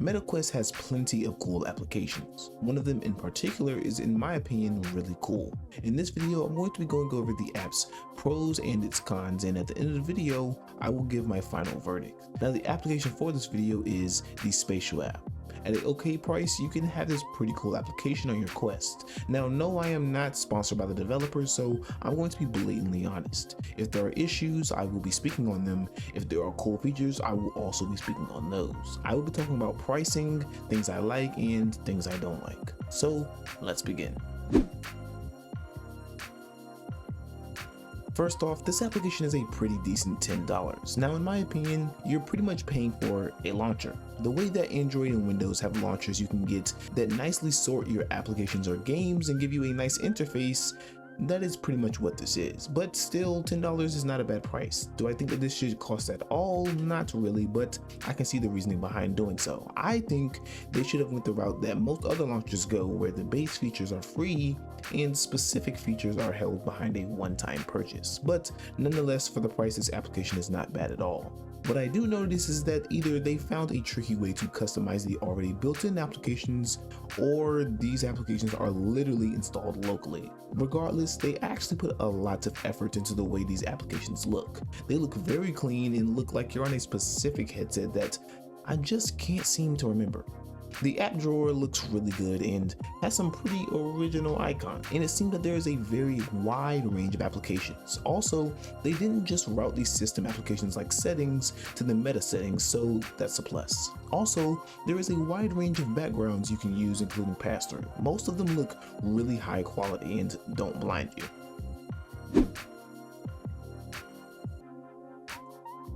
MetaQuest has plenty of cool applications. One of them in particular is, in my opinion, really cool. In this video, I'm going to be going over the app's pros and its cons, and at the end of the video, I will give my final verdict. Now, the application for this video is the Spatial app. At an okay price, you can have this pretty cool application on your Quest. Now, no, I am not sponsored by the developers, so I'm going to be blatantly honest. If there are issues, I will be speaking on them. If there are cool features, I will also be speaking on those. I will be talking about pricing, things I like, and things I don't like. So, let's begin. First off, this application is a pretty decent $10. Now, in my opinion, you're pretty much paying for a launcher. The way that Android and Windows have launchers you can get that nicely sort your applications or games and give you a nice interface, that is pretty much what this is. But still, $10 is not a bad price. Do I think that this should cost at all? Not really, but I can see the reasoning behind doing so. I think they should have went the route that most other launchers go, where the base features are free and specific features are held behind a one-time purchase. But nonetheless, for the price, this application is not bad at all. What I do notice is that either they found a tricky way to customize the already built-in applications, or these applications are literally installed locally. Regardless, they actually put a lot of effort into the way these applications look. They look very clean and look like you're on a specific headset that I just can't seem to remember. The app drawer looks really good and has some pretty original icons, and it seems that there is a very wide range of applications. Also, they didn't just route these system applications like settings to the meta settings, so that's a plus. Also, there is a wide range of backgrounds you can use, including pass-through. Most of them look really high quality and don't blind you.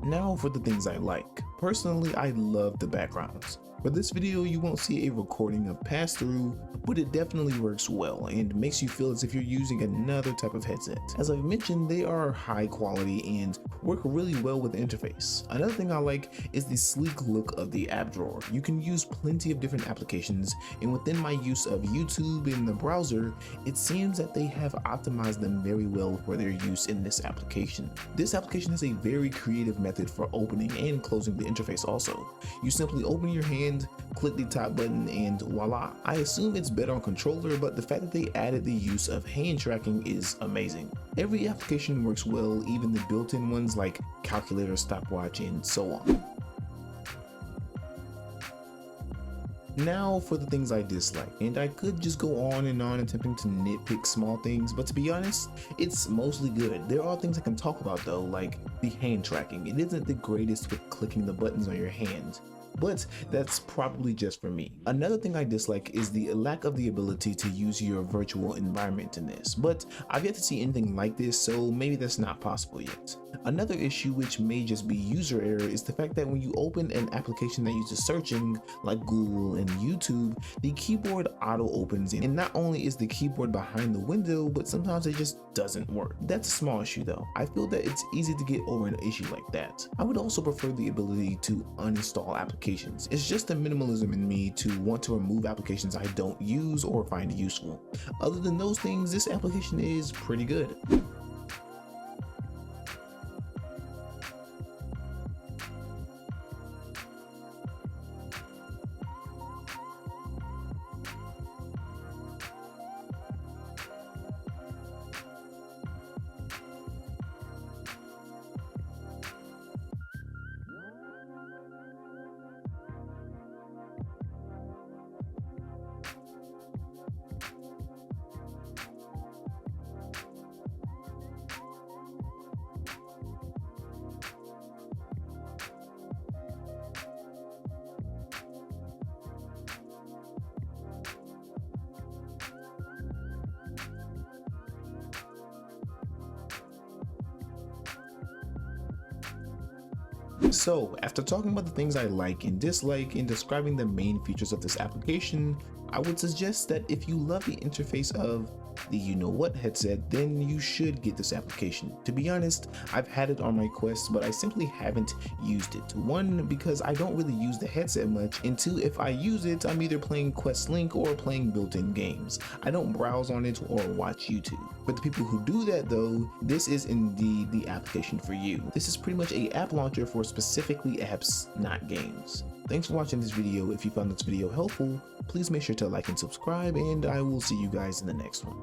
Now for the things I like. Personally, I love the backgrounds. For this video, you won't see a recording of pass-through, but it definitely works well and makes you feel as if you're using another type of headset. As I've mentioned, they are high quality and work really well with the interface. Another thing I like is the sleek look of the app drawer. You can use plenty of different applications, and within my use of YouTube in the browser, it seems that they have optimized them very well for their use in this application. This application has a very creative method for opening and closing the interface also. You simply open your hand, click the top button, and voila. I assume it's better on controller, but the fact that they added the use of hand tracking is amazing. Every application works well, even the built-in ones like calculator, stopwatch, and so on. Now for the things I dislike, and I could just go on and on attempting to nitpick small things, but to be honest, it's mostly good. There are things I can talk about though, like the hand tracking. It isn't the greatest with clicking the buttons on your hand, but that's probably just for me. Another thing I dislike is the lack of the ability to use your virtual environment in this, but I've yet to see anything like this, so maybe that's not possible yet. Another issue, which may just be user error, is the fact that when you open an application that uses searching like Google and YouTube, the keyboard auto opens, and not only is the keyboard behind the window, but sometimes it just doesn't work. That's a small issue though. I feel that it's easy to get over an issue like that. I would also prefer the ability to uninstall applications. It's just the minimalism in me to want to remove applications I don't use or find useful. Other than those things, this application is pretty good. So, after talking about the things I like and dislike and describing the main features of this application, I would suggest that if you love the interface of the you know what headset, then you should get this application. To be honest, I've had it on my Quest, but I simply haven't used it. One, because I don't really use the headset much, and two, if I use it, I'm either playing Quest Link or playing built-in games. I don't browse on it or watch YouTube. For the people who do that though, this is indeed the application for you. This is pretty much a app launcher for specifically apps, not games. Thanks for watching this video. If you found this video helpful, please make sure to like and subscribe, and I will see you guys in the next one.